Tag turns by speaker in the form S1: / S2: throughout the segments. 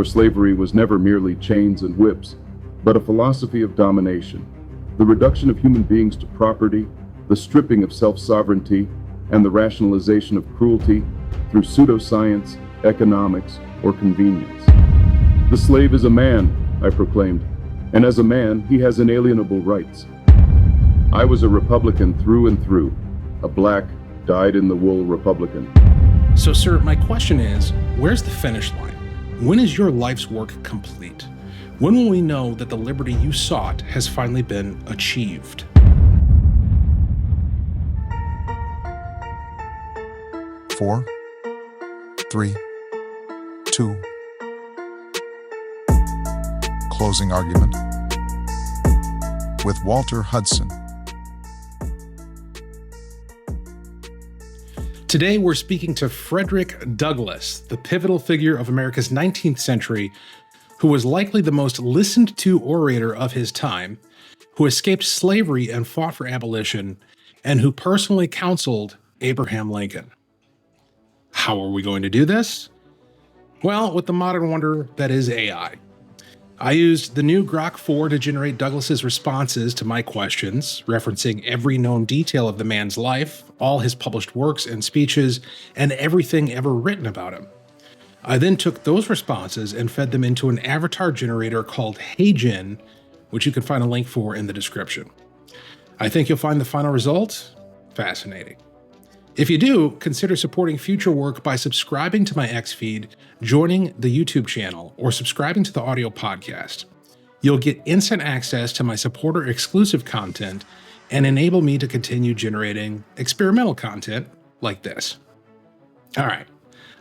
S1: for slavery was never merely chains and whips, but a philosophy of domination, the reduction of human beings to property, the stripping of self-sovereignty, and the rationalization of cruelty through pseudoscience, economics, or convenience. The slave is a man, I proclaimed, and as a man, he has inalienable rights. I was a Republican through and through, a black, dyed-in-the-wool Republican.
S2: So, sir, my question is, where's the finish line? When is your life's work complete? When will we know that the liberty you sought has finally been achieved?
S3: Four, 3, 2. Closing argument with Walter Hudson.
S2: Today, we're speaking to Frederick Douglass, the pivotal figure of America's 19th century, who was likely the most listened to orator of his time, who escaped slavery and fought for abolition, and who personally counseled Abraham Lincoln. How are we going to do this? Well, with the modern wonder that is AI. I used the new Grok 4 to generate Douglass's responses to my questions, referencing every known detail of the man's life, all his published works and speeches, and everything ever written about him. I then took those responses and fed them into an avatar generator called HeyGen, which you can find a link for in the description. I think you'll find the final result fascinating. If you do, consider supporting future work by subscribing to my X feed, joining the YouTube channel, or subscribing to the audio podcast. You'll get instant access to my supporter exclusive content and enable me to continue generating experimental content like this. All right,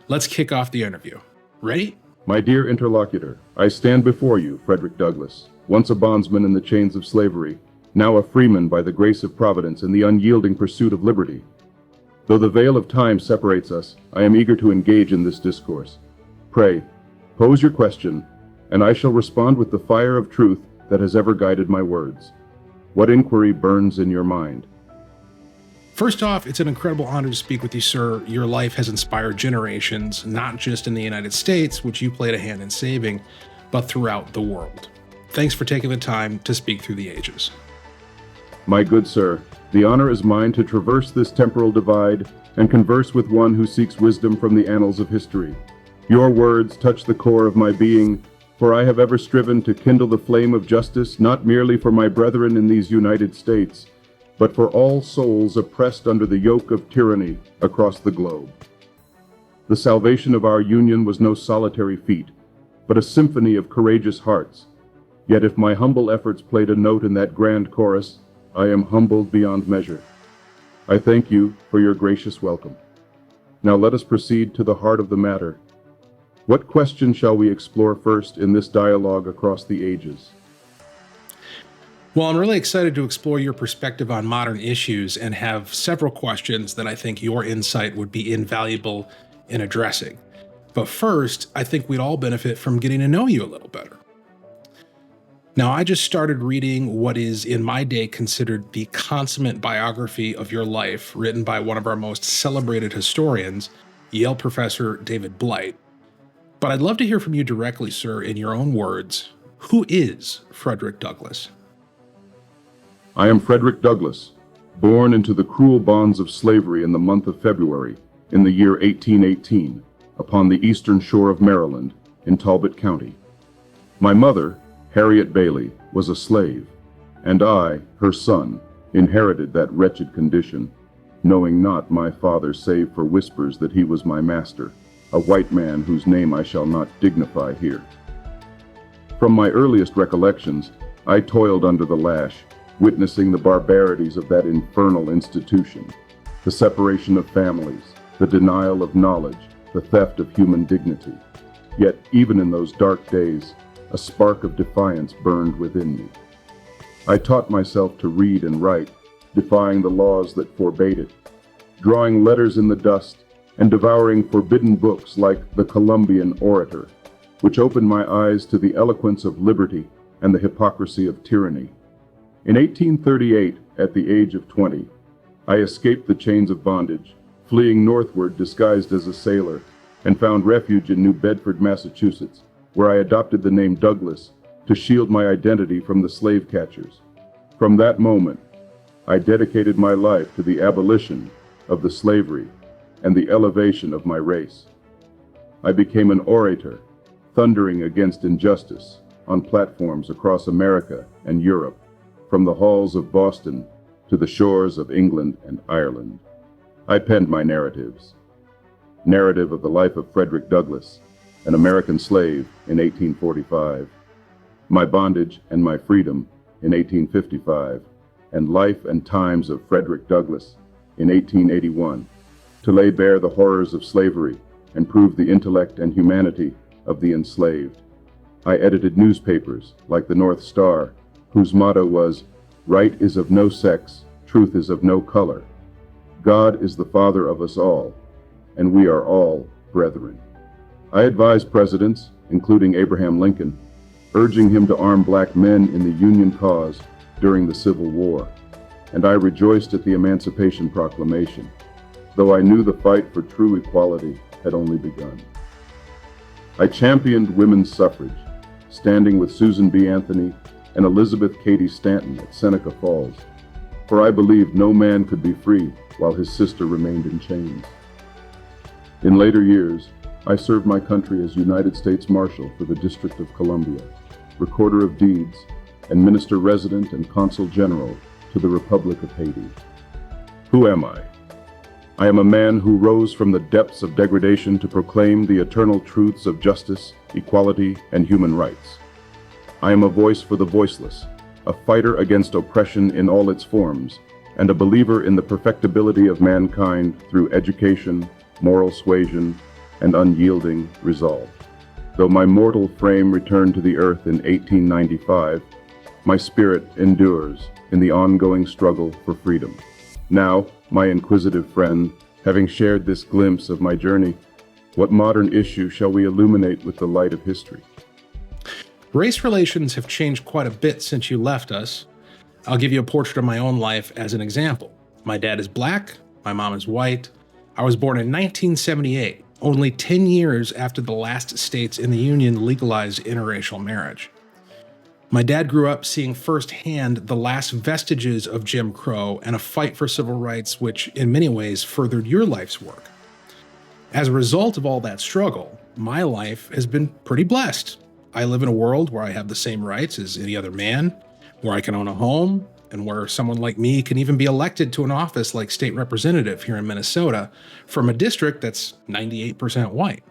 S2: let's kick off the interview. Ready?
S1: My dear interlocutor, I stand before you, Frederick Douglass, once a bondsman in the chains of slavery, now a freeman by the grace of Providence in the unyielding pursuit of liberty. Though the veil of time separates us, I am eager to engage in this discourse. Pray, pose your question, and I shall respond with the fire of truth that has ever guided my words. What inquiry burns in your mind?
S2: First off, it's an incredible honor to speak with you, sir. Your life has inspired generations, not just in the United States, which you played a hand in saving, but throughout the world. Thanks for taking the time to speak through the ages.
S1: My good sir, the honor is mine to traverse this temporal divide and converse with one who seeks wisdom from the annals of history. Your words touch the core of my being, for I have ever striven to kindle the flame of justice not merely for my brethren in these United States, but for all souls oppressed under the yoke of tyranny across the globe. The salvation of our union was no solitary feat, but a symphony of courageous hearts. Yet if my humble efforts played a note in that grand chorus, I am humbled beyond measure. I thank you for your gracious welcome. Now let us proceed to the heart of the matter. What question shall we explore first in this dialogue across the ages?
S2: Well, I'm really excited to explore your perspective on modern issues and have several questions that I think your insight would be invaluable in addressing. But first, I think we'd all benefit from getting to know you a little better. Now, I just started reading what is in my day considered the consummate biography of your life, written by one of our most celebrated historians, Yale professor David Blight. But I'd love to hear from you directly, sir, in your own words. Who is Frederick Douglass?
S1: I am Frederick Douglass, born into the cruel bonds of slavery in the month of February in the year 1818, upon the eastern shore of Maryland, in Talbot County. My mother, Harriet Bailey, was a slave, and I, her son, inherited that wretched condition, knowing not my father save for whispers that he was my master, a white man whose name I shall not dignify here. From my earliest recollections, I toiled under the lash, witnessing the barbarities of that infernal institution, the separation of families, the denial of knowledge, the theft of human dignity. Yet, even in those dark days, a spark of defiance burned within me. I taught myself to read and write, defying the laws that forbade it, drawing letters in the dust, and devouring forbidden books like the Columbian Orator, which opened my eyes to the eloquence of liberty and the hypocrisy of tyranny. In 1838, at the age of 20, I escaped the chains of bondage, fleeing northward disguised as a sailor, and found refuge in New Bedford, Massachusetts, where I adopted the name Douglas to shield my identity from the slave catchers. From that moment, I dedicated my life to the abolition of the slavery and the elevation of my race. I became an orator, thundering against injustice on platforms across America and Europe, from the halls of Boston to the shores of England and Ireland. I penned my narratives. Narrative of the life of Frederick Douglass, an American slave in 1845, my bondage and my freedom in 1855, and Life and Times of Frederick Douglass in 1881, to lay bare the horrors of slavery and prove the intellect and humanity of the enslaved. I edited newspapers like the North Star, whose motto was, "Right is of no sex, truth is of no color. God is the Father of us all, and we are all brethren." I advised presidents, including Abraham Lincoln, urging him to arm black men in the Union cause during the Civil War, and I rejoiced at the Emancipation Proclamation, though I knew the fight for true equality had only begun. I championed women's suffrage, standing with Susan B. Anthony and Elizabeth Cady Stanton at Seneca Falls, for I believed no man could be free while his sister remained in chains. In later years, I served my country as United States Marshal for the District of Columbia, Recorder of Deeds, and Minister Resident and Consul General to the Republic of Haiti. Who am I? I am a man who rose from the depths of degradation to proclaim the eternal truths of justice, equality, and human rights. I am a voice for the voiceless, a fighter against oppression in all its forms, and a believer in the perfectibility of mankind through education, moral suasion, and unyielding resolve. Though my mortal frame returned to the earth in 1895, my spirit endures in the ongoing struggle for freedom. Now, my inquisitive friend, having shared this glimpse of my journey, what modern issue shall we illuminate with the light of history?
S2: Race relations have changed quite a bit since you left us. I'll give you a portrait of my own life as an example. My dad is black, my mom is white. I was born in 1978, only 10 years after the last states in the Union legalized interracial marriage. My dad grew up seeing firsthand the last vestiges of Jim Crow and a fight for civil rights, which in many ways furthered your life's work. As a result of all that struggle, my life has been pretty blessed. I live in a world where I have the same rights as any other man, where I can own a home, and where someone like me can even be elected to an office like state representative here in Minnesota from a district that's 98% white.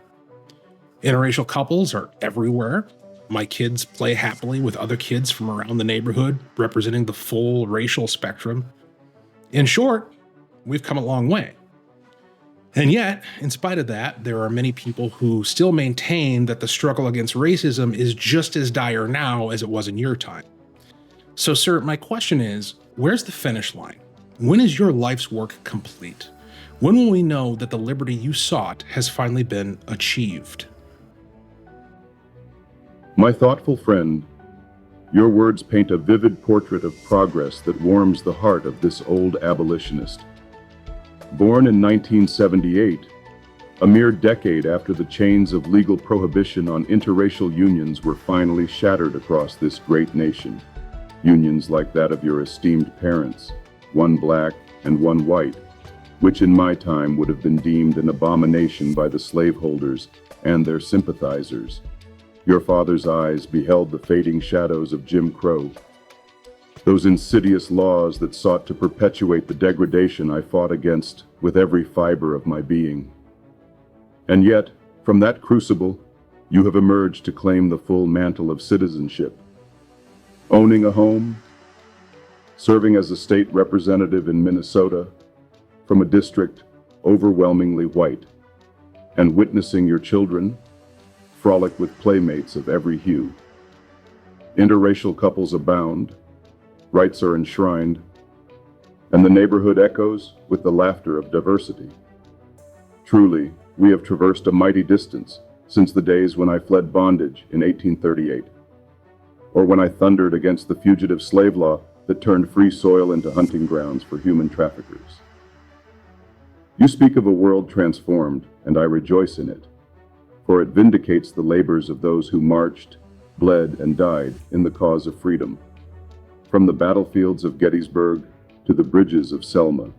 S2: Interracial couples are everywhere. My kids play happily with other kids from around the neighborhood, representing the full racial spectrum. In short, we've come a long way. And yet, in spite of that, there are many people who still maintain that the struggle against racism is just as dire now as it was in your time. So, sir, my question is, where's the finish line? When is your life's work complete? When will we know that the liberty you sought has finally been achieved?
S1: My thoughtful friend, your words paint a vivid portrait of progress that warms the heart of this old abolitionist. Born in 1978, a mere decade after the chains of legal prohibition on interracial unions were finally shattered across this great nation, unions like that of your esteemed parents, one black and one white, which in my time would have been deemed an abomination by the slaveholders and their sympathizers. Your father's eyes beheld the fading shadows of Jim Crow, those insidious laws that sought to perpetuate the degradation I fought against with every fiber of my being. And yet, from that crucible, you have emerged to claim the full mantle of citizenship, owning a home, serving as a state representative in Minnesota from a district overwhelmingly white, and witnessing your children frolic with playmates of every hue. Interracial couples abound, rights are enshrined, and the neighborhood echoes with the laughter of diversity. Truly, we have traversed a mighty distance since the days when I fled bondage in 1838, or when I thundered against the fugitive slave law that turned free soil into hunting grounds for human traffickers. You speak of a world transformed, and I rejoice in it, for it vindicates the labors of those who marched, bled, and died in the cause of freedom. From the battlefields of Gettysburg to the bridges of Selma,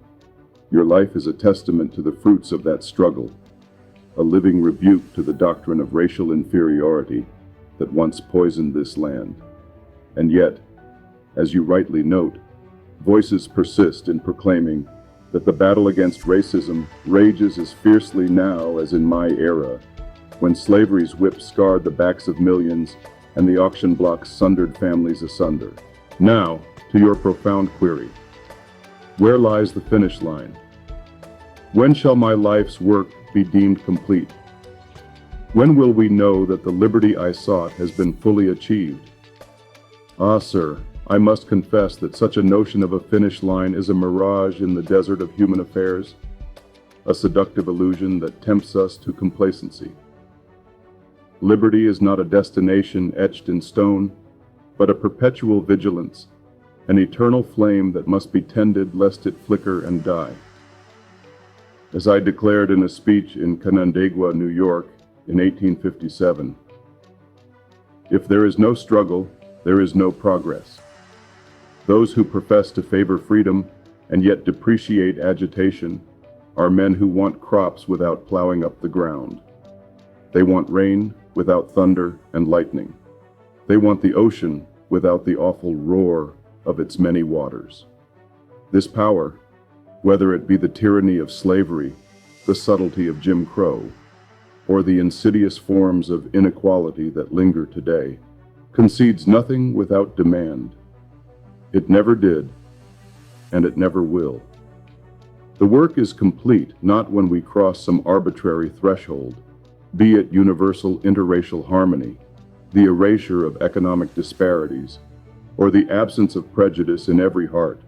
S1: your life is a testament to the fruits of that struggle, a living rebuke to the doctrine of racial inferiority that once poisoned this land. And yet, as you rightly note, voices persist in proclaiming that the battle against racism rages as fiercely now as in my era, when slavery's whip scarred the backs of millions and the auction blocks sundered families asunder. Now, to your profound query. Where lies the finish line? When shall my life's work be deemed complete? When will we know that the liberty I sought has been fully achieved? Ah, sir, I must confess that such a notion of a finish line is a mirage in the desert of human affairs, a seductive illusion that tempts us to complacency. Liberty is not a destination etched in stone, but a perpetual vigilance, an eternal flame that must be tended lest it flicker and die. As I declared in a speech in Canandaigua, New York, in 1857, if there is no struggle, there is no progress. Those who profess to favor freedom and yet depreciate agitation are men who want crops without plowing up the ground. They want rain without thunder and lightning. They want the ocean without the awful roar of its many waters. This power, whether it be the tyranny of slavery, the subtlety of Jim Crow, or the insidious forms of inequality that linger today, concedes nothing without demand. It never did, and it never will. The work is complete not when we cross some arbitrary threshold, be it universal interracial harmony, the erasure of economic disparities, or the absence of prejudice in every heart,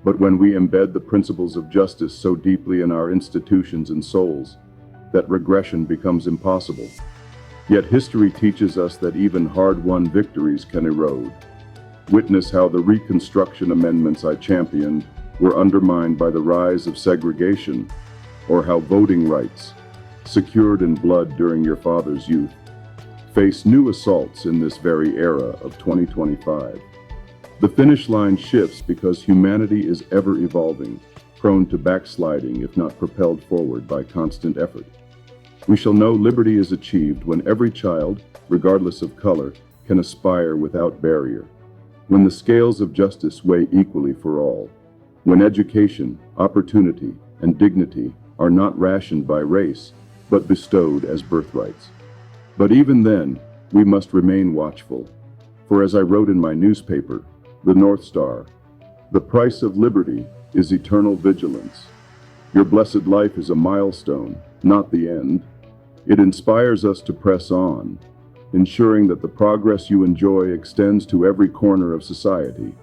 S1: but when we embed the principles of justice so deeply in our institutions and souls that regression becomes impossible. Yet history teaches us that even hard-won victories can erode. Witness how the Reconstruction amendments I championed were undermined by the rise of segregation, or how voting rights, secured in blood during your father's youth, face new assaults in this very era of 2025. The finish line shifts because humanity is ever evolving, prone to backsliding if not propelled forward by constant effort. We shall know liberty is achieved when every child, regardless of color, can aspire without barrier, when the scales of justice weigh equally for all, when education, opportunity, and dignity are not rationed by race, but bestowed as birthrights. But even then, we must remain watchful, for as I wrote in my newspaper, The North Star, the price of liberty is eternal vigilance. Your blessed life is a milestone, not the end. It inspires us to press on, ensuring that the progress you enjoy extends to every corner of society,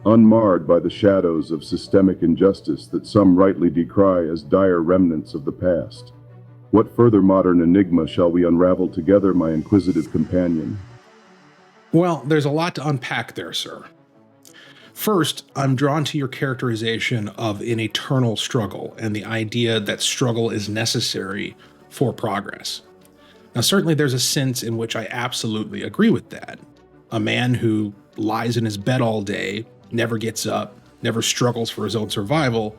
S1: unmarred by the shadows of systemic injustice that some rightly decry as dire remnants of the past. What further modern enigma shall we unravel together, my inquisitive companion?
S2: Well, there's a lot to unpack there, sir. First, I'm drawn to your characterization of an eternal struggle and the idea that struggle is necessary for progress. Now, certainly there's a sense in which I absolutely agree with that. A man who lies in his bed all day, never gets up, never struggles for his own survival,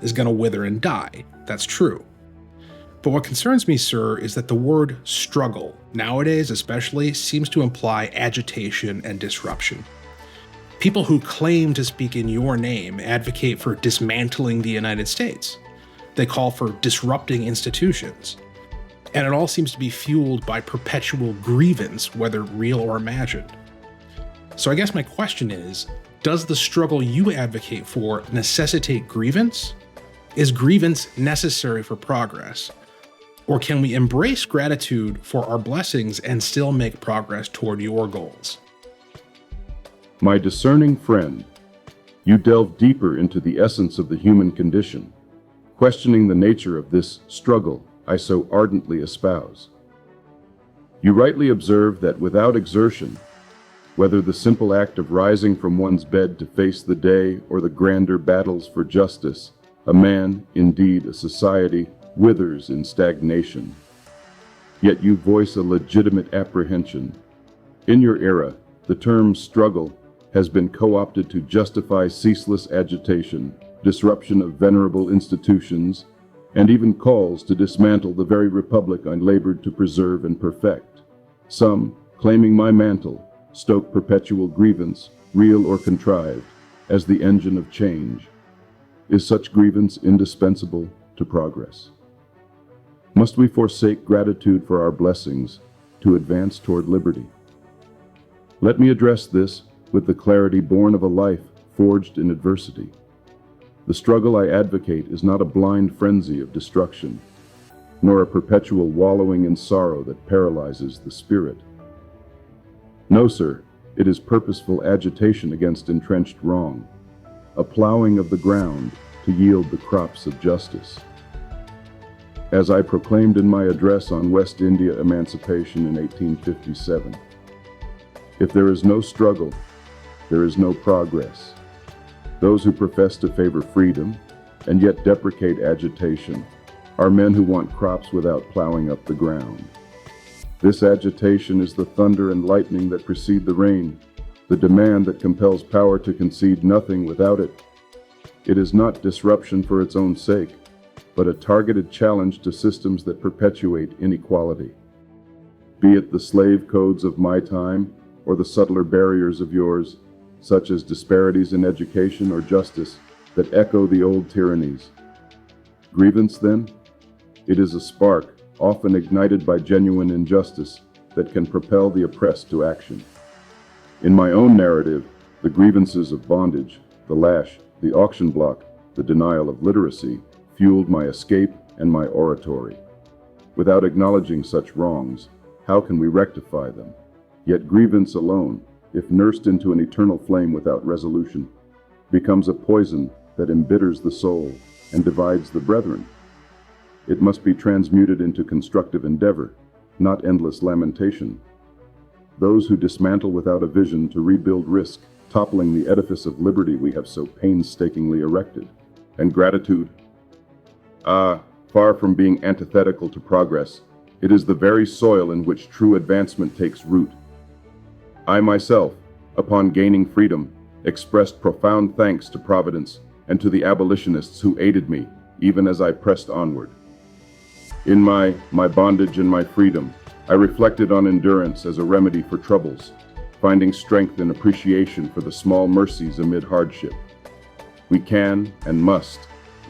S2: is going to wither and die. That's true. But what concerns me, sir, is that the word struggle, nowadays especially, seems to imply agitation and disruption. People who claim to speak in your name advocate for dismantling the United States. They call for disrupting institutions. And it all seems to be fueled by perpetual grievance, whether real or imagined. So I guess my question is, does the struggle you advocate for necessitate grievance? Is grievance necessary for progress? Or can we embrace gratitude for our blessings and still make progress toward your goals?
S1: My discerning friend, you delve deeper into the essence of the human condition, questioning the nature of this struggle I so ardently espouse. You rightly observe that without exertion, whether the simple act of rising from one's bed to face the day or the grander battles for justice, a man, indeed a society, withers in stagnation. Yet you voice a legitimate apprehension. In your era, the term struggle has been co-opted to justify ceaseless agitation, disruption of venerable institutions, and even calls to dismantle the very republic I labored to preserve and perfect. Some, claiming my mantle, stoke perpetual grievance, real or contrived, as the engine of change. Is such grievance indispensable to progress? Must we forsake gratitude for our blessings to advance toward liberty? Let me address this with the clarity born of a life forged in adversity. The struggle I advocate is not a blind frenzy of destruction, nor a perpetual wallowing in sorrow that paralyzes the spirit. No, sir, it is purposeful agitation against entrenched wrong, a plowing of the ground to yield the crops of justice. As I proclaimed in my address on West India emancipation in 1857, if there is no struggle, there is no progress. Those who profess to favor freedom and yet deprecate agitation are men who want crops without plowing up the ground. This agitation is the thunder and lightning that precede the rain, the demand that compels power to concede nothing without it. It is not disruption for its own sake, but a targeted challenge to systems that perpetuate inequality. Be it the slave codes of my time or the subtler barriers of yours, such as disparities in education or justice that echo the old tyrannies. Grievance, then? It is a spark, often ignited by genuine injustice, that can propel the oppressed to action. In my own narrative, the grievances of bondage, the lash, the auction block, the denial of literacy, fueled my escape and my oratory. Without acknowledging such wrongs, how can we rectify them? Yet grievance alone, if nursed into an eternal flame without resolution, becomes a poison that embitters the soul and divides the brethren. It must be transmuted into constructive endeavor, not endless lamentation. Those who dismantle without a vision to rebuild risk toppling the edifice of liberty we have so painstakingly erected. And gratitude? Far from being antithetical to progress, it is the very soil in which true advancement takes root. I myself, upon gaining freedom, expressed profound thanks to Providence and to the abolitionists who aided me, even as I pressed onward. In my bondage and my freedom, I reflected on endurance as a remedy for troubles, finding strength and appreciation for the small mercies amid hardship. We can and must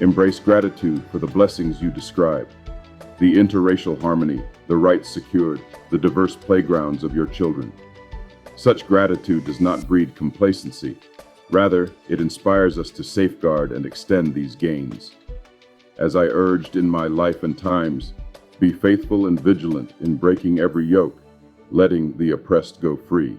S1: embrace gratitude for the blessings you describe, the interracial harmony, the rights secured, the diverse playgrounds of your children. Such gratitude does not breed complacency. Rather, it inspires us to safeguard and extend these gains. As I urged in my Life and Times, be faithful and vigilant in breaking every yoke, letting the oppressed go free.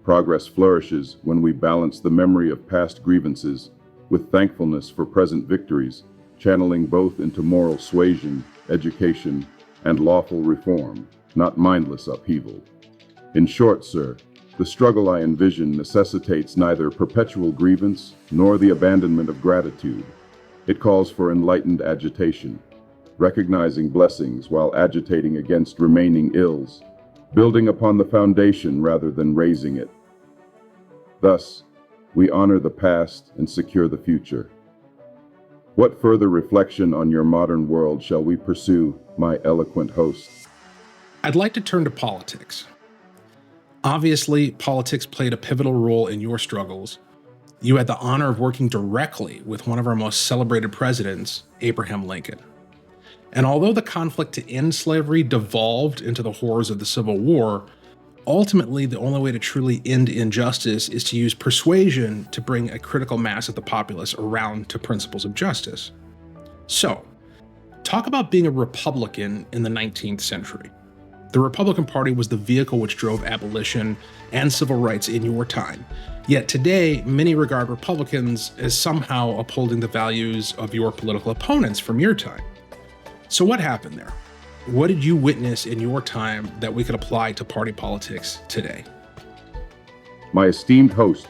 S1: Progress flourishes when we balance the memory of past grievances with thankfulness for present victories, channeling both into moral suasion, education, and lawful reform, not mindless upheaval. In short, sir, the struggle I envision necessitates neither perpetual grievance nor the abandonment of gratitude. It calls for enlightened agitation, recognizing blessings while agitating against remaining ills, building upon the foundation rather than raising it. Thus, we honor the past and secure the future. What further reflection on your modern world shall we pursue, my eloquent host?
S2: I'd like to turn to politics. Obviously, politics played a pivotal role in your struggles. You had the honor of working directly with one of our most celebrated presidents, Abraham Lincoln. And although the conflict to end slavery devolved into the horrors of the Civil War, ultimately the only way to truly end injustice is to use persuasion to bring a critical mass of the populace around to principles of justice. So, talk about being a Republican in the 19th century. The Republican Party was the vehicle which drove abolition and civil rights in your time. Yet today, many regard Republicans as somehow upholding the values of your political opponents from your time. So what happened there? What did you witness in your time that we could apply to party politics today?
S1: My esteemed host,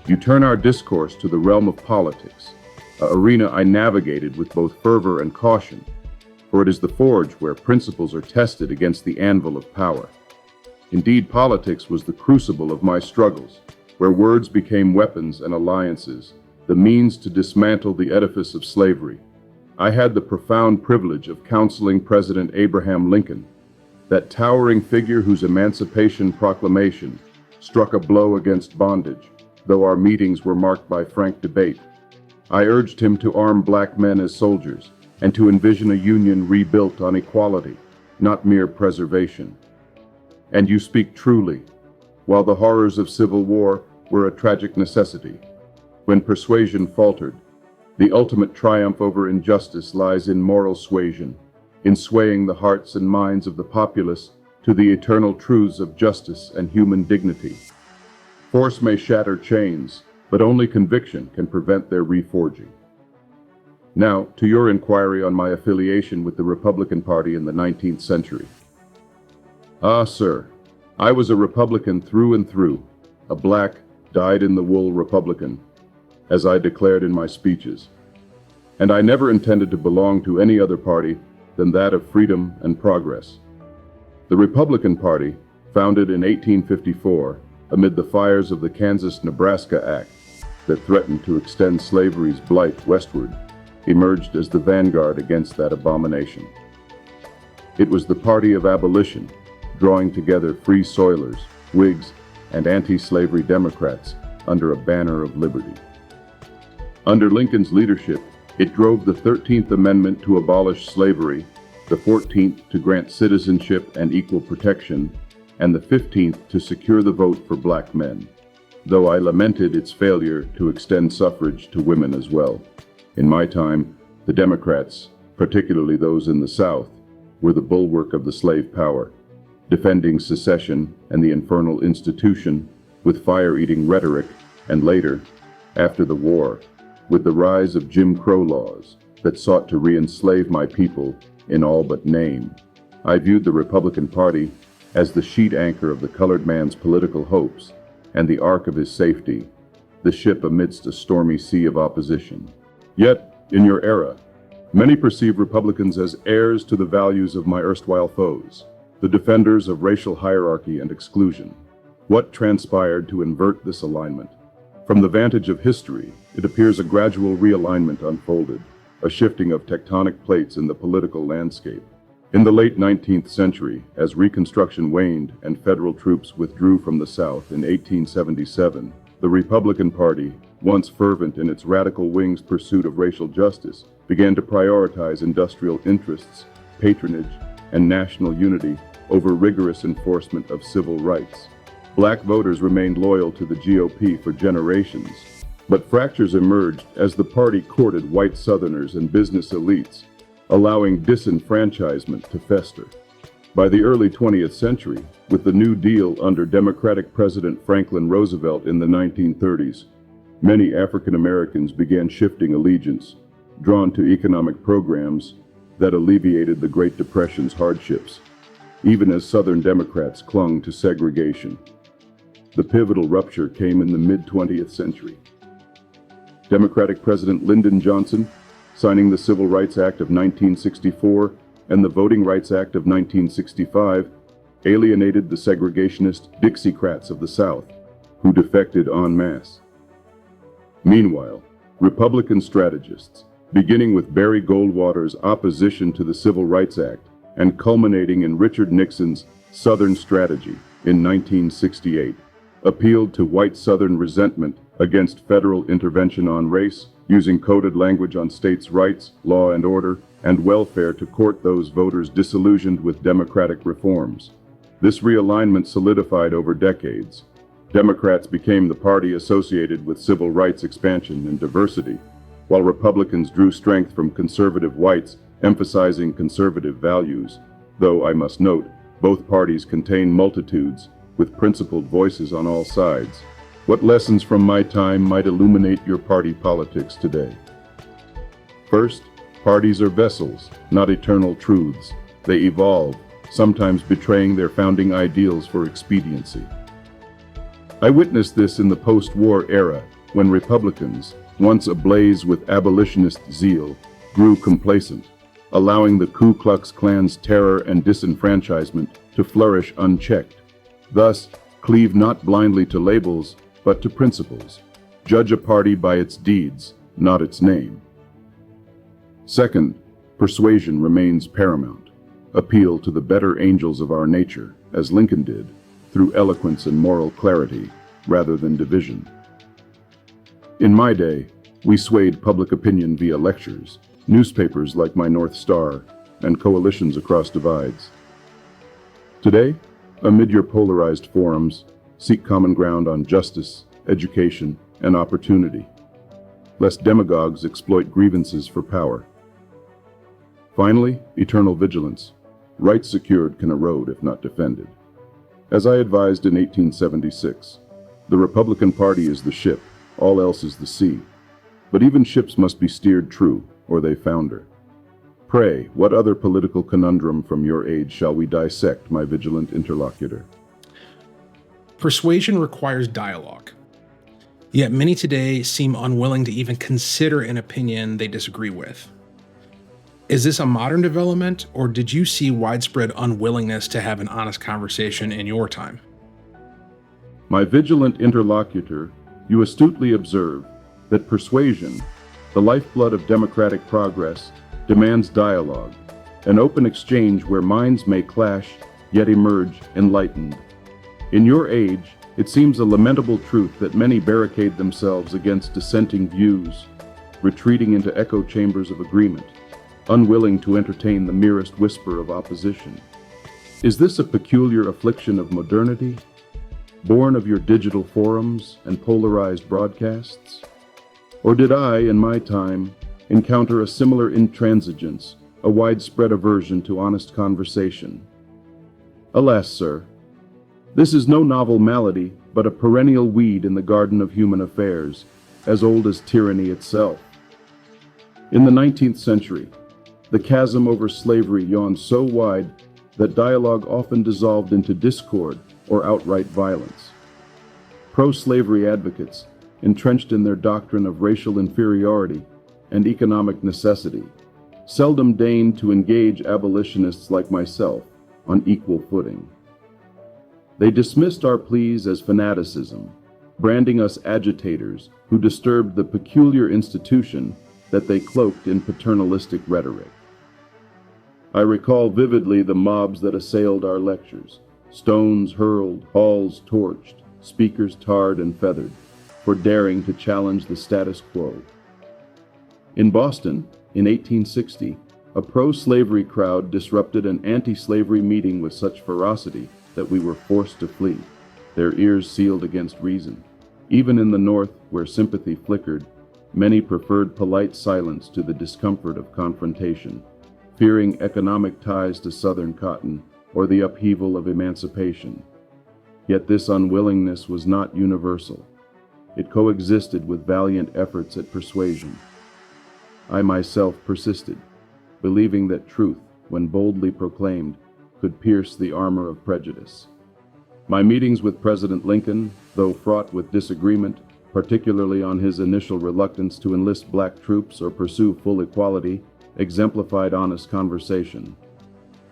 S1: you turn our discourse to the realm of politics, an arena I navigated with both fervor and caution. for it is the forge where principles are tested against the anvil of power. Indeed, politics was the crucible of my struggles, where words became weapons and alliances, the means to dismantle the edifice of slavery. I had the profound privilege of counseling President Abraham Lincoln, that towering figure whose Emancipation Proclamation struck a blow against bondage, though our meetings were marked by frank debate. I urged him to arm black men as soldiers and to envision a union rebuilt on equality, not mere preservation. And you speak truly. While the horrors of civil war were a tragic necessity, when persuasion faltered, the ultimate triumph over injustice lies in moral suasion, in swaying the hearts and minds of the populace to the eternal truths of justice and human dignity. Force may shatter chains, but only conviction can prevent their reforging. Now, to your inquiry on my affiliation with the Republican Party in the 19th century. Ah, sir, I was a Republican through and through, a black, dyed-in-the-wool Republican, as I declared in my speeches. And I never intended to belong to any other party than that of freedom and progress. The Republican Party, founded in 1854 amid the fires of the Kansas-Nebraska Act that threatened to extend slavery's blight westward, emerged as the vanguard against that abomination. It was the party of abolition, drawing together free soilers, Whigs, and anti-slavery Democrats under a banner of liberty. Under Lincoln's leadership, it drove the 13th Amendment to abolish slavery, the 14th to grant citizenship and equal protection, and the 15th to secure the vote for black men, though I lamented its failure to extend suffrage to women as well. In my time, the Democrats, particularly those in the South, were the bulwark of the slave power, defending secession and the infernal institution with fire-eating rhetoric, and later, after the war, with the rise of Jim Crow laws that sought to re-enslave my people in all but name. I viewed the Republican Party as the sheet anchor of the colored man's political hopes and the ark of his safety, the ship amidst a stormy sea of opposition. Yet, in your era, many perceive Republicans as heirs to the values of my erstwhile foes, the defenders of racial hierarchy and exclusion. What transpired to invert this alignment? From the vantage of history, it appears a gradual realignment unfolded, a shifting of tectonic plates in the political landscape. In the late 19th century, as Reconstruction waned and federal troops withdrew from the South in 1877, the Republican Party, once fervent in its radical wing's pursuit of racial justice, began to prioritize industrial interests, patronage, and national unity over rigorous enforcement of civil rights. Black voters remained loyal to the GOP for generations, but fractures emerged as the party courted white Southerners and business elites, allowing disenfranchisement to fester. By the early 20th century, with the New Deal under Democratic President Franklin Roosevelt in the 1930s, many African Americans began shifting allegiance, drawn to economic programs that alleviated the Great Depression's hardships, even as Southern Democrats clung to segregation. The pivotal rupture came in the mid-20th century. Democratic President Lyndon Johnson, signing the Civil Rights Act of 1964 and the Voting Rights Act of 1965, alienated the segregationist Dixiecrats of the South, who defected en masse. Meanwhile, Republican strategists, beginning with Barry Goldwater's opposition to the Civil Rights Act and culminating in Richard Nixon's Southern Strategy in 1968, appealed to white Southern resentment against federal intervention on race, using coded language on states' rights, law and order, and welfare to court those voters disillusioned with democratic reforms. This realignment solidified over decades. Democrats became the party associated with civil rights expansion and diversity, while Republicans drew strength from conservative whites, emphasizing conservative values, though I must note, both parties contain multitudes with principled voices on all sides. What lessons from my time might illuminate your party politics today? First, parties are vessels, not eternal truths. They evolve, sometimes betraying their founding ideals for expediency. I witnessed this in the post-war era, when Republicans, once ablaze with abolitionist zeal, grew complacent, allowing the Ku Klux Klan's terror and disenfranchisement to flourish unchecked. Thus, cleave not blindly to labels, but to principles. Judge a party by its deeds, not its name. Second, persuasion remains paramount. Appeal to the better angels of our nature, as Lincoln did, through eloquence and moral clarity, rather than division. In my day, we swayed public opinion via lectures, newspapers like my North Star, and coalitions across divides. Today, amid your polarized forums, seek common ground on justice, education, and opportunity, lest demagogues exploit grievances for power. Finally, eternal vigilance. Rights secured can erode if not defended. As I advised in 1876, the Republican Party is the ship, all else is the sea. But even ships must be steered true, or they founder. Pray, what other political conundrum from your age shall we dissect, my vigilant interlocutor?
S2: Persuasion requires dialogue. Yet many today seem unwilling to even consider an opinion they disagree with. Is this a modern development, or did you see widespread unwillingness to have an honest conversation in your time?
S1: My vigilant interlocutor, you astutely observe that persuasion, the lifeblood of democratic progress, demands dialogue, an open exchange where minds may clash, yet emerge enlightened. In your age, it seems a lamentable truth that many barricade themselves against dissenting views, retreating into echo chambers of agreement, unwilling to entertain the merest whisper of opposition. Is this a peculiar affliction of modernity, born of your digital forums and polarized broadcasts? Or did I, in my time, encounter a similar intransigence, a widespread aversion to honest conversation? Alas, sir, this is no novel malady, but a perennial weed in the garden of human affairs, as old as tyranny itself. In the 19th century, the chasm over slavery yawned so wide that dialogue often dissolved into discord or outright violence. Pro-slavery advocates, entrenched in their doctrine of racial inferiority and economic necessity, seldom deigned to engage abolitionists like myself on equal footing. They dismissed our pleas as fanaticism, branding us agitators who disturbed the peculiar institution that they cloaked in paternalistic rhetoric. I recall vividly the mobs that assailed our lectures, stones hurled, halls torched, speakers tarred and feathered, for daring to challenge the status quo. In Boston, in 1860, a pro-slavery crowd disrupted an anti-slavery meeting with such ferocity that we were forced to flee, their ears sealed against reason. Even in the North, where sympathy flickered, many preferred polite silence to the discomfort of confrontation, fearing economic ties to Southern cotton or the upheaval of emancipation. Yet this unwillingness was not universal. It coexisted with valiant efforts at persuasion. I myself persisted, believing that truth, when boldly proclaimed, could pierce the armor of prejudice. My meetings with President Lincoln, though fraught with disagreement, particularly on his initial reluctance to enlist black troops or pursue full equality, exemplified honest conversation.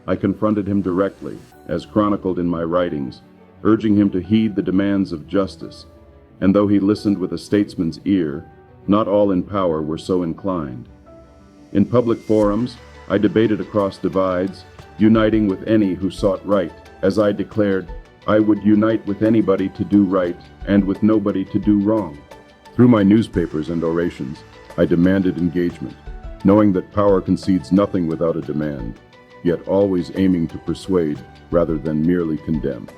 S1: I confronted him directly, as chronicled in my writings, urging him to heed the demands of justice, and though he listened with a statesman's ear, not all in power were so inclined. In public forums, I debated across divides, uniting with any who sought right, as I declared, I would unite with anybody to do right and with nobody to do wrong. Through my newspapers and orations, I demanded engagement, knowing that power concedes nothing without a demand, yet always aiming to persuade rather than merely condemn.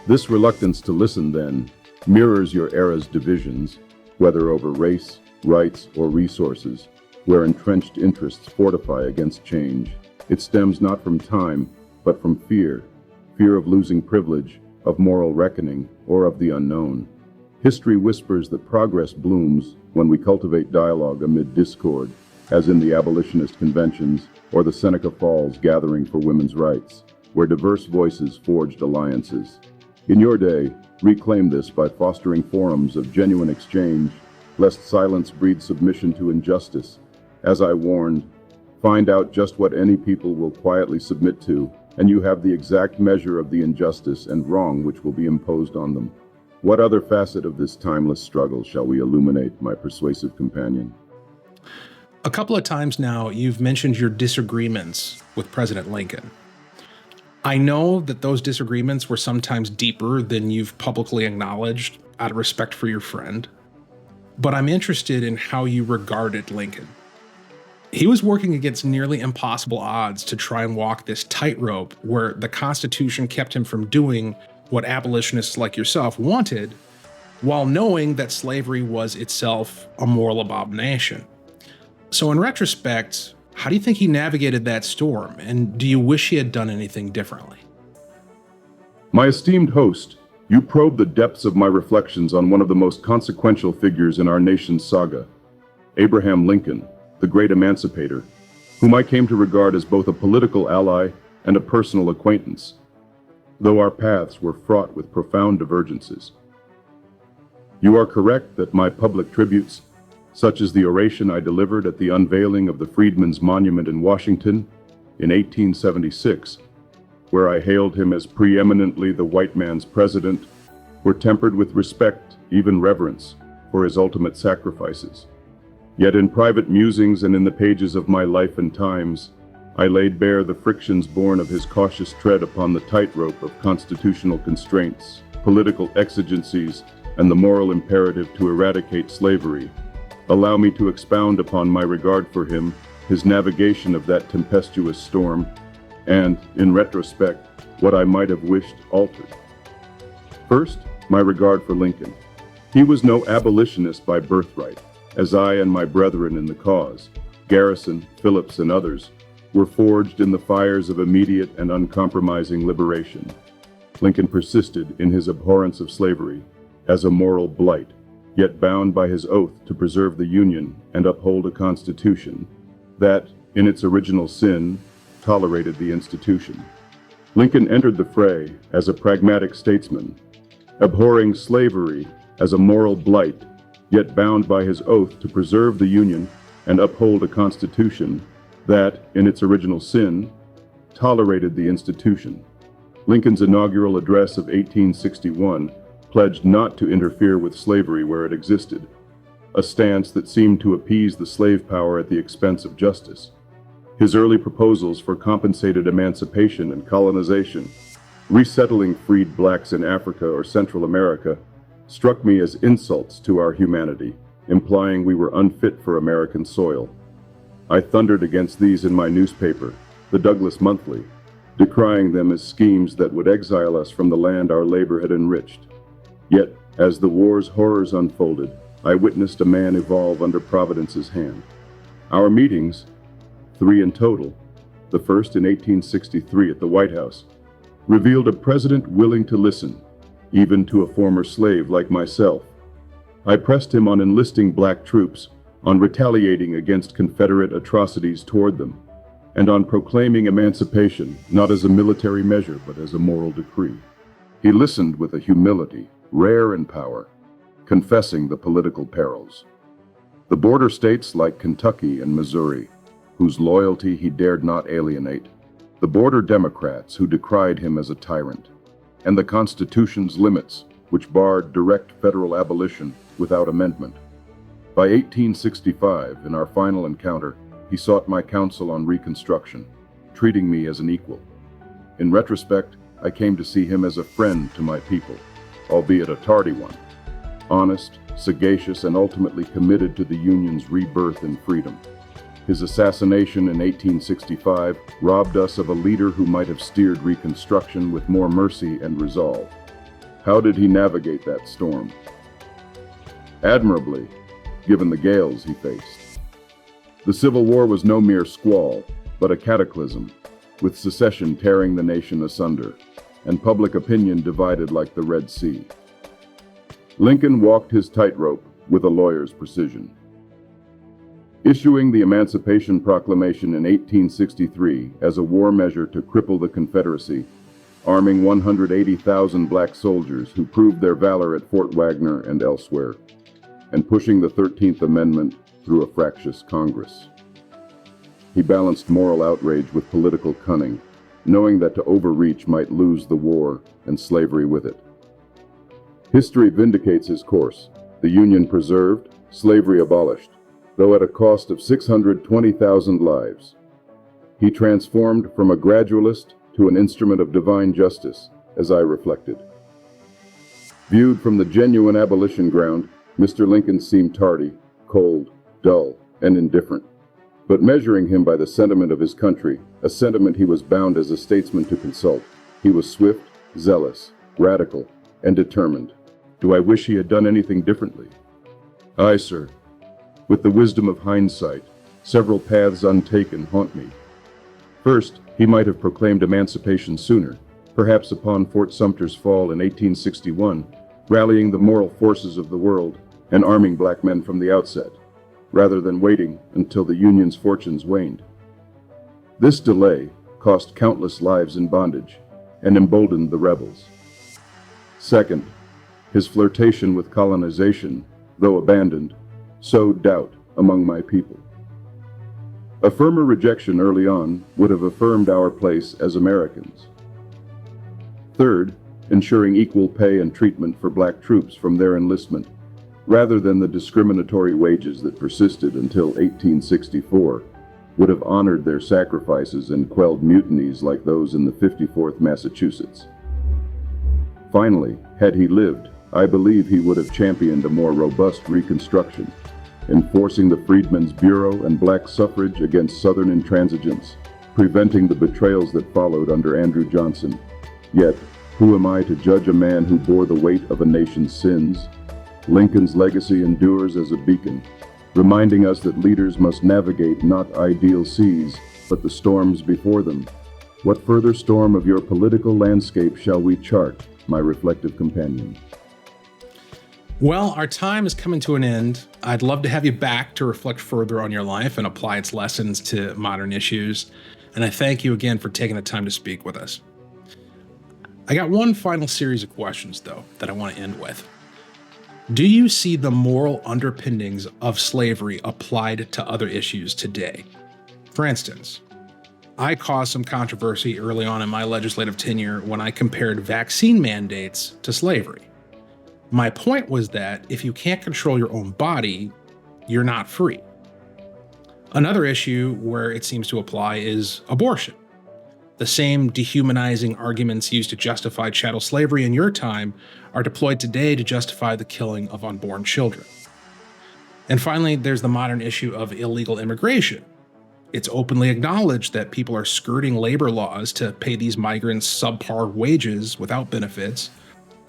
S1: This reluctance to listen, then, mirrors your era's divisions, whether over race, rights, or resources, where entrenched interests fortify against change. It stems not from time, but from fear of losing privilege, of moral reckoning, or of the unknown. History whispers that progress blooms when we cultivate dialogue amid discord, as in the abolitionist conventions or the Seneca Falls gathering for women's rights, where diverse voices forged alliances. In your day, reclaim this by fostering forums of genuine exchange, lest silence breed submission to injustice. As I warned, Find out just what any people will quietly submit to, and you have the exact measure of the injustice and wrong which will be imposed on them. What other facet of this timeless struggle shall we illuminate, my persuasive companion?
S2: A couple of times now, you've mentioned your disagreements with President Lincoln. I know that those disagreements were sometimes deeper than you've publicly acknowledged out of respect for your friend, but I'm interested in how you regarded Lincoln. He was working against nearly impossible odds to try and walk this tightrope where the Constitution kept him from doing what abolitionists like yourself wanted, while knowing that slavery was itself a moral abomination. So in retrospect, how do you think he navigated that storm, and do you wish he had done anything differently?
S1: My esteemed host, you probe the depths of my reflections on one of the most consequential figures in our nation's saga, Abraham Lincoln, the great emancipator, whom I came to regard as both a political ally and a personal acquaintance, though our paths were fraught with profound divergences. You are correct that my public tributes, such as the oration I delivered at the unveiling of the Freedmen's Monument in Washington in 1876, where I hailed him as preeminently the white man's president, were tempered with respect, even reverence, for his ultimate sacrifices. Yet in private musings and in the pages of my life and times, I laid bare the frictions born of his cautious tread upon the tightrope of constitutional constraints, political exigencies, and the moral imperative to eradicate slavery. Allow me to expound upon my regard for him, his navigation of that tempestuous storm, and, in retrospect, what I might have wished altered. First, my regard for Lincoln. He was no abolitionist by birthright, as I and my brethren in the cause, Garrison, Phillips, and others, were forged in the fires of immediate and uncompromising liberation. Lincoln persisted in his abhorrence of slavery as a moral blight, yet bound by his oath to preserve the Union and uphold a Constitution that, in its original sin, tolerated the institution. Lincoln entered the fray as a pragmatic statesman, abhorring slavery as a moral blight, yet bound by his oath to preserve the Union and uphold a Constitution that, in its original sin, tolerated the institution. Lincoln's inaugural address of 1861 pledged not to interfere with slavery where it existed, a stance that seemed to appease the slave power at the expense of justice. His early proposals for compensated emancipation and colonization, resettling freed blacks in Africa or Central America, struck me as insults to our humanity, implying we were unfit for American soil. I thundered against these in my newspaper, the Douglass Monthly, decrying them as schemes that would exile us from the land our labor had enriched. Yet, as the war's horrors unfolded, I witnessed a man evolve under Providence's hand. Our meetings, 3 in total, the first in 1863 at the White House, revealed a president willing to listen, even to a former slave like myself. I pressed him on enlisting black troops, on retaliating against Confederate atrocities toward them, and on proclaiming emancipation not as a military measure but as a moral decree. He listened with a humility rare in power, confessing the political perils. The border states like Kentucky and Missouri, whose loyalty he dared not alienate, the border Democrats who decried him as a tyrant, and the Constitution's limits, which barred direct federal abolition without amendment. By 1865, in our final encounter, he sought my counsel on Reconstruction, treating me as an equal. In retrospect, I came to see him as a friend to my people, albeit a tardy one, honest, sagacious, and ultimately committed to the Union's rebirth in freedom. His assassination in 1865 robbed us of a leader who might have steered Reconstruction with more mercy and resolve. How did he navigate that storm? Admirably, given the gales he faced. The Civil War was no mere squall, but a cataclysm, with secession tearing the nation asunder, and public opinion divided like the Red Sea. Lincoln walked his tightrope with a lawyer's precision. Issuing the Emancipation Proclamation in 1863 as a war measure to cripple the Confederacy, arming 180,000 black soldiers who proved their valor at Fort Wagner and elsewhere, and pushing the 13th Amendment through a fractious Congress. he balanced moral outrage with political cunning, knowing that to overreach might lose the war and slavery with it. History vindicates his course. The Union preserved, slavery abolished, though at a cost of 620,000 lives. He transformed from a gradualist to an instrument of divine justice, as I reflected. Viewed from the genuine abolition ground, Mr. Lincoln seemed tardy, cold, dull, and indifferent. But measuring him by the sentiment of his country, a sentiment he was bound as a statesman to consult, he was swift, zealous, radical, and determined. Do I wish he had done anything differently? Aye, sir. With the wisdom of hindsight, several paths untaken haunt me. First, he might have proclaimed emancipation sooner, perhaps upon Fort Sumter's fall in 1861, rallying the moral forces of the world and arming black men from the outset, rather than waiting until the Union's fortunes waned. This delay cost countless lives in bondage and emboldened the rebels. Second, his flirtation with colonization, though abandoned, sowed doubt among my people. A firmer rejection early on would have affirmed our place as Americans. Third, ensuring equal pay and treatment for black troops from their enlistment, rather than the discriminatory wages that persisted until 1864, would have honored their sacrifices and quelled mutinies like those in the 54th Massachusetts. Finally, had he lived, I believe he would have championed a more robust Reconstruction, enforcing the Freedmen's Bureau and black suffrage against Southern intransigence, preventing the betrayals that followed under Andrew Johnson. Yet, who am I to judge a man who bore the weight of a nation's sins? Lincoln's legacy endures as a beacon, reminding us that leaders must navigate not ideal seas, but the storms before them. What further storm of your political landscape shall we chart, my reflective companion?
S2: Well, our time is coming to an end. I'd love to have you back to reflect further on your life and apply its lessons to modern issues. And I thank you again for taking the time to speak with us. I got one final series of questions, though, that I want to end with. Do you see the moral underpinnings of slavery applied to other issues today? For instance, I caused some controversy early on in my legislative tenure when I compared vaccine mandates to slavery. My point was that if you can't control your own body, you're not free. Another issue where it seems to apply is abortion. The same dehumanizing arguments used to justify chattel slavery in your time are deployed today to justify the killing of unborn children. And finally, there's the modern issue of illegal immigration. It's openly acknowledged that people are skirting labor laws to pay these migrants subpar wages without benefits,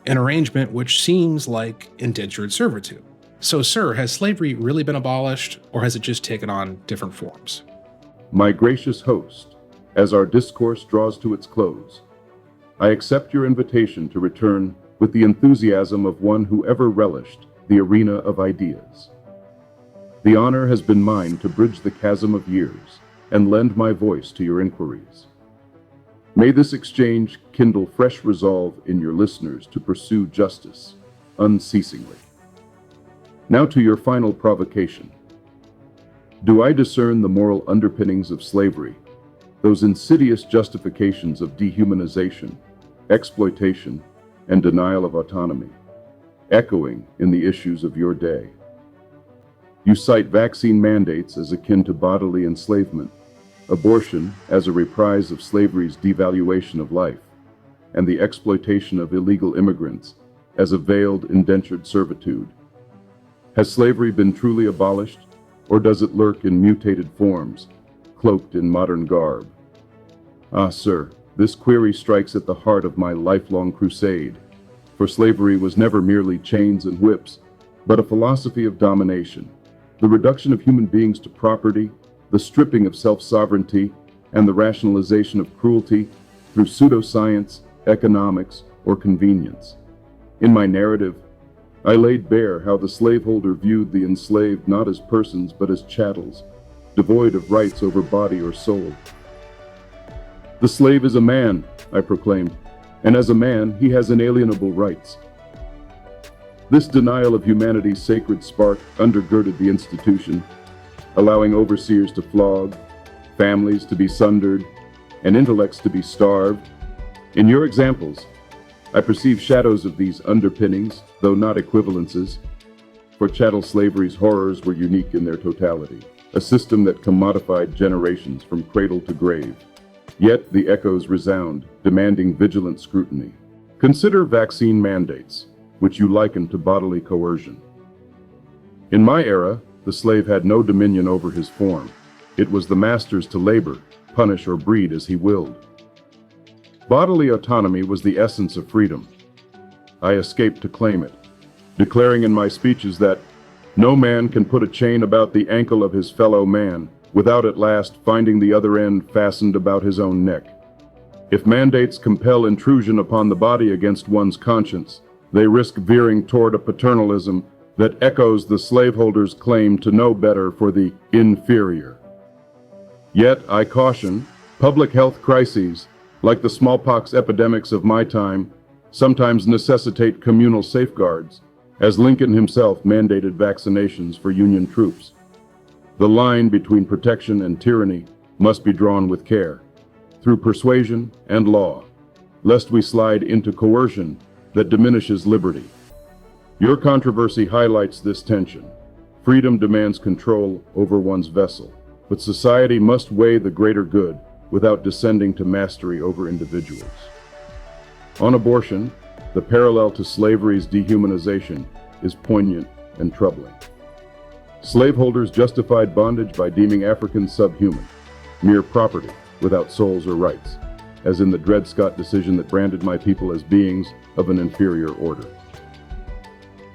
S2: an arrangement which seems like indentured servitude. So, sir, has slavery really been abolished, or has it just taken on different forms?
S1: My gracious host, as our discourse draws to its close, I accept your invitation to return with the enthusiasm of one who ever relished the arena of ideas. The honor has been mine to bridge the chasm of years and lend my voice to your inquiries. May this exchange kindle fresh resolve in your listeners to pursue justice unceasingly. Now to your final provocation. Do I discern the moral underpinnings of slavery, those insidious justifications of dehumanization, exploitation, and denial of autonomy, echoing in the issues of your day? You cite vaccine mandates as akin to bodily enslavement, abortion as a reprise of slavery's devaluation of life, and the exploitation of illegal immigrants as a veiled indentured servitude. Has slavery been truly abolished, or does it lurk in mutated forms, cloaked in modern garb? Ah, sir, this query strikes at the heart of my lifelong crusade, for slavery was never merely chains and whips, but a philosophy of domination, the reduction of human beings to property, the stripping of self-sovereignty, and the rationalization of cruelty through pseudoscience, economics, or convenience. In my narrative, I laid bare how the slaveholder viewed the enslaved not as persons but as chattels, devoid of rights over body or soul. The slave is a man, I proclaimed, and as a man, he has inalienable rights. This denial of humanity's sacred spark undergirded the institution, allowing overseers to flog, families to be sundered, and intellects to be starved. In your examples, I perceive shadows of these underpinnings, though not equivalences, for chattel slavery's horrors were unique in their totality, a system that commodified generations from cradle to grave. Yet the echoes resound, demanding vigilant scrutiny. Consider vaccine mandates, which you liken to bodily coercion. In my era, the slave had no dominion over his form. It was the master's to labor, punish, or breed as he willed. Bodily autonomy was the essence of freedom. I escaped to claim it, declaring in my speeches that no man can put a chain about the ankle of his fellow man without at last finding the other end fastened about his own neck. If mandates compel intrusion upon the body against one's conscience, they risk veering toward a paternalism that echoes the slaveholder's claim to know better for the inferior. Yet, I caution, public health crises, like the smallpox epidemics of my time, sometimes necessitate communal safeguards, as Lincoln himself mandated vaccinations for Union troops. The line between protection and tyranny must be drawn with care, through persuasion and law, lest we slide into coercion that diminishes liberty. Your controversy highlights this tension. Freedom demands control over one's vessel, but society must weigh the greater good without descending to mastery over individuals. On abortion, the parallel to slavery's dehumanization is poignant and troubling. Slaveholders justified bondage by deeming Africans subhuman, mere property without souls or rights, as in the Dred Scott decision that branded my people as beings of an inferior order.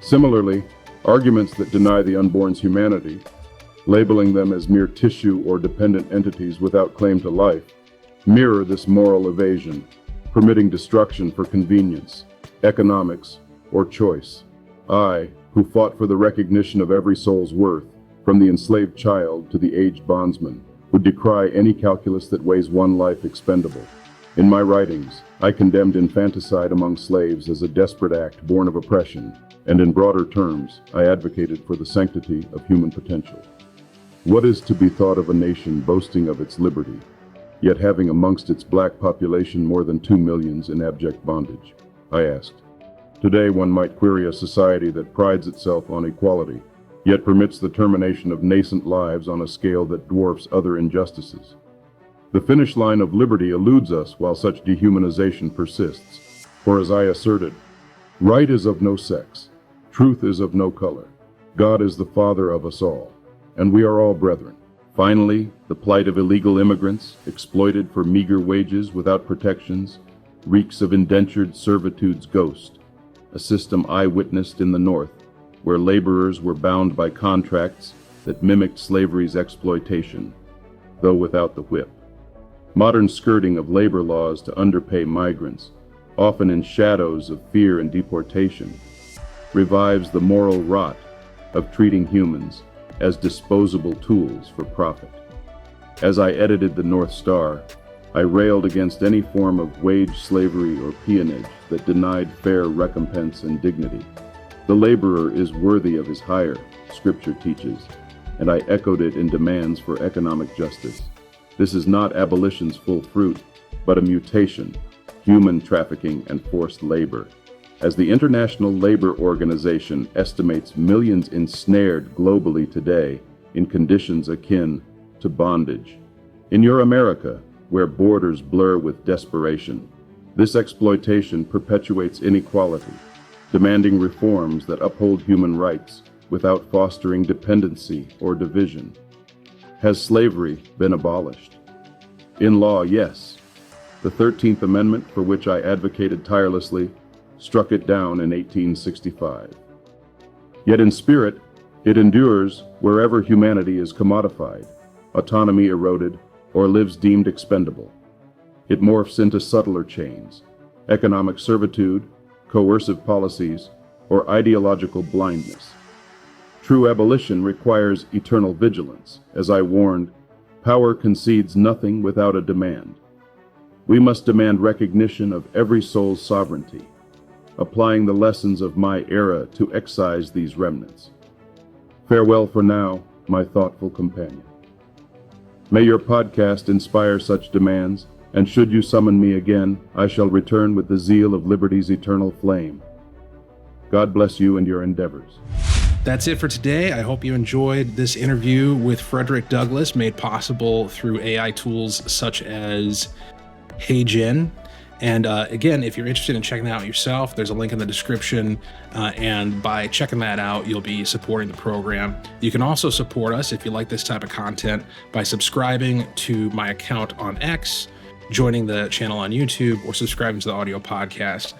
S1: Similarly, arguments that deny the unborn's humanity, labeling them as mere tissue or dependent entities without claim to life, mirror this moral evasion, permitting destruction for convenience, economics, or choice. I, who fought for the recognition of every soul's worth, from the enslaved child to the aged bondsman, would decry any calculus that weighs one life expendable. In my writings, I condemned infanticide among slaves as a desperate act born of oppression, and in broader terms, I advocated for the sanctity of human potential. What is to be thought of a nation boasting of its liberty, yet having amongst its black population more than 2 million in abject bondage? I asked. Today one might query a society that prides itself on equality, yet permits the termination of nascent lives on a scale that dwarfs other injustices. The finish line of liberty eludes us while such dehumanization persists, for as I asserted, right is of no sex, truth is of no color, God is the Father of us all, and we are all brethren. Finally, the plight of illegal immigrants, exploited for meager wages without protections, reeks of indentured servitude's ghost, a system I witnessed in the North, where laborers were bound by contracts that mimicked slavery's exploitation, though without the whip. Modern skirting of labor laws to underpay migrants, often in shadows of fear and deportation, revives the moral rot of treating humans as disposable tools for profit. As I edited the North Star, I railed against any form of wage slavery or peonage that denied fair recompense and dignity. The laborer is worthy of his hire, Scripture teaches, and I echoed it in demands for economic justice. This is not abolition's full fruit, but a mutation, human trafficking and forced labor. As the International Labor Organization estimates millions ensnared globally today in conditions akin to bondage. In your America, where borders blur with desperation, this exploitation perpetuates inequality, demanding reforms that uphold human rights without fostering dependency or division. Has slavery been abolished? In law, yes. The 13th Amendment, for which I advocated tirelessly, struck it down in 1865. Yet in spirit, it endures wherever humanity is commodified, autonomy eroded, or lives deemed expendable. It morphs into subtler chains, economic servitude, coercive policies, or ideological blindness. True abolition requires eternal vigilance. As I warned, power concedes nothing without a demand. We must demand recognition of every soul's sovereignty, applying the lessons of my era to excise these remnants. Farewell for now, my thoughtful companion. May your podcast inspire such demands, and should you summon me again, I shall return with the zeal of liberty's eternal flame. God bless you and your endeavors.
S2: That's it for today. I hope you enjoyed this interview with Frederick Douglass, made possible through AI tools such as HeyGen. And again, if you're interested in checking it out yourself, there's a link in the description. And by checking that out, you'll be supporting the program. You can also support us if you like this type of content by subscribing to my account on X, joining the channel on YouTube, or subscribing to the audio podcast.